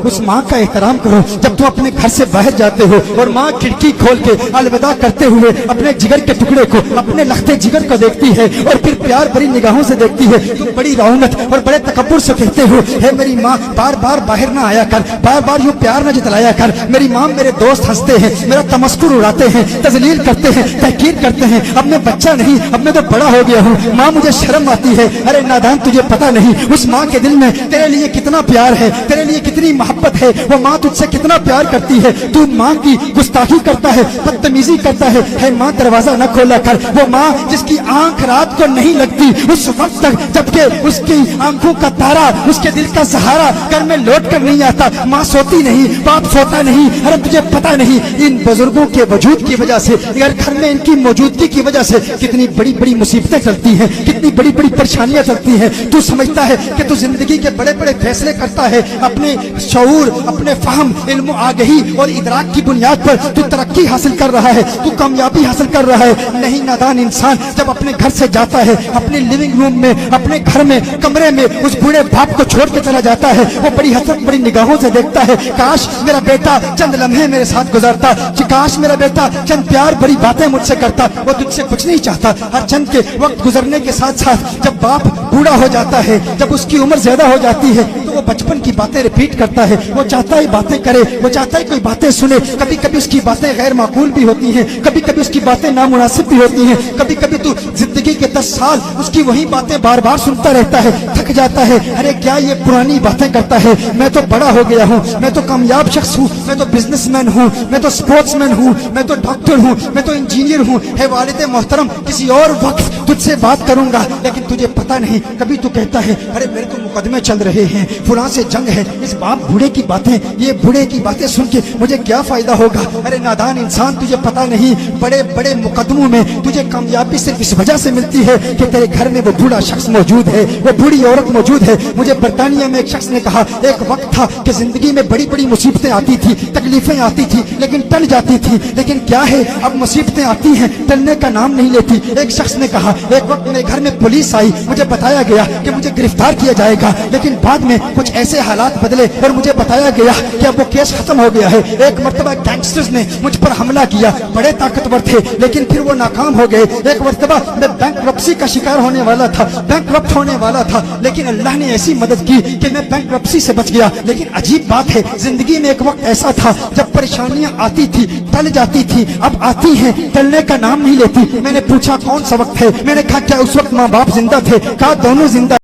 उस माँ का एहतराम करो जब तुम अपने घर से बाहर जाते हो और माँ खिड़की खोल के अलविदा करते हुए अपने जिगर के टुकड़े को, अपने लखते जिगर को देखती है और फिर प्यार भरी निगाहों से देखती है। तुम बड़ी रौनक और बड़े तकब्बुर से कहते हो, हे मेरी माँ बार बार बाहर ना आया कर, बार बार यूँ प्यार न जतलाया कर। मेरी माँ, मेरे दोस्त हंसते हैं, मेरा तमस्कुर उड़ाते हैं, तजलील करते हैं, तहकीर करते हैं। अब मैं बच्चा नहीं, अब मैं तो बड़ा हो गया हूँ। माँ मुझे शर्म आती है। अरे नादान, तुझे पता नहीं उस माँ के दिल में तेरे लिए कितना प्यार है, तेरे लिए कितनी मोहब्बत है। वो माँ तुझसे कितना प्यार करती है, तू माँ की गुस्ताखी करता है, बदतमीजी करता है। हे माँ, दरवाजा न खोला कर। वो माँ जिसकी आंख रात को नहीं लगती उस वक्त तक जबकि उसकी आंखों का तारा, उसके दिल का सहारा घर में लौट कर नहीं आता। माँ सोती नहीं, बाप सोता नहीं। अरे तुझे पता नहीं इन बुजुर्गों के वजूद की वजह से, अगर घर में इनकी मौजूदगी की वजह से कितनी बड़ी बड़ी मुसीबतें चलती हैं, कितनी बड़ी बड़ी परेशानियां चलती हैं। तू समझता है कि तू जिंदगी के बड़े बड़े फैसले करता है अपने शऊर, अपने फहम, इल्म, आगही और इदराक की बुनियाद पर तू तरक्की हासिल कर रहा है, तू कामयाबी हासिल कर रहा है। नहीं, नादान इंसान जब अपने घर से जाता है, अपने लिविंग रूम में, अपने घर में, कमरे में उस बूढ़े बाप को छोड़ के चला जाता है, वो बड़ी हसरत, बड़ी निगाहों से देखता है, काश मेरा बेटा चंद लम्हे मेरे साथ गुजारता, काश मेरा बेटा चंद प्यार भरी बातें मुझसे करता। वो तुझसे कुछ नहीं चाहता। हर चंद के वक्त गुजरने के साथ साथ जब बाप बूढ़ा हो जाता है, जब उसकी उम्र ज्यादा हो जाती है, तो वो बचपन की बातें रिपीट करता है। वो चाहता है बातें करे, वो चाहता है कोई बातें सुने। कभी कभी उसकी बातें गैर माकूल भी होती हैं, कभी कभी उसकी बातें नामुनासिब भी होती हैं। कभी कभी तू जिंदगी के 10 साल उसकी वही बातें बार बार सुनता रहता है, थक जाता है। अरे क्या ये पुरानी बातें करता है? मैं तो बड़ा हो गया हूँ, मैं तो कामयाब शख्स हूँ, मैं तो बिजनेसमैन हूँ, मैं तो स्पोर्ट्समैन हूँ, मैं तो डॉक्टर हूँ, मैं तो इंजीनियर हूँ। है वालिद मोहतरम, किसी और वक्त तुझसे बात करूंगा, लेकिन तुझे पता नहीं। कभी तू कहता है, अरे मेरे तो मुकदमे चल रहे हैं, फुलां से जंग है, इस बाप बूढ़े की बातें, ये बूढ़े की बातें सुन के मुझे क्या फायदा होगा। अरे नादान इंसान, तुझे पता नहीं बड़े बड़े मुकदमों में तुझे कामयाबी सिर्फ इस वजह से मिलती है कि तेरे घर में वो बूढ़ा शख्स मौजूद है, वो बूढ़ी औरत मौजूद है। मुझे बरतानिया में एक शख्स ने कहा, एक वक्त था कि जिंदगी में बड़ी बड़ी मुसीबतें आती थी, तकलीफें आती थी, लेकिन टल जाती थी। लेकिन क्या है, अब मुसीबतें आती हैं, टलने का नाम नहीं लेती। एक शख्स ने कहा, एक वक्त मेरे घर में पुलिस आई, मुझे बताया गया कि मुझे गिरफ्तार किया जाएगा, लेकिन बाद में कुछ ऐसे हालात बदले और मुझे बताया गया कि अब वो केस खत्म हो गया है। एक मर्तबा गैंगस्टर्स ने मुझ पर हमला किया, बड़े ताकतवर थे, लेकिन फिर वो नाकाम हो गए। एक मर्तबा मैं बैंकरप्सी का शिकार होने वाला था, बैंकरप्ट होने वाला था, लेकिन अल्लाह ने ऐसी मदद की कि मैं बैंकरप्सी से बच गया। लेकिन अजीब बात है, जिंदगी में एक वक्त ऐसा था जब परेशानियां आती थी, टल जाती थी, अब आती हैं, टलने का नाम नहीं लेती। मैंने पूछा कौन सा वक्त है? मैंने कहा क्या उस वक्त माँ बाप जिंदा थे? कहा दोनों जिंदा।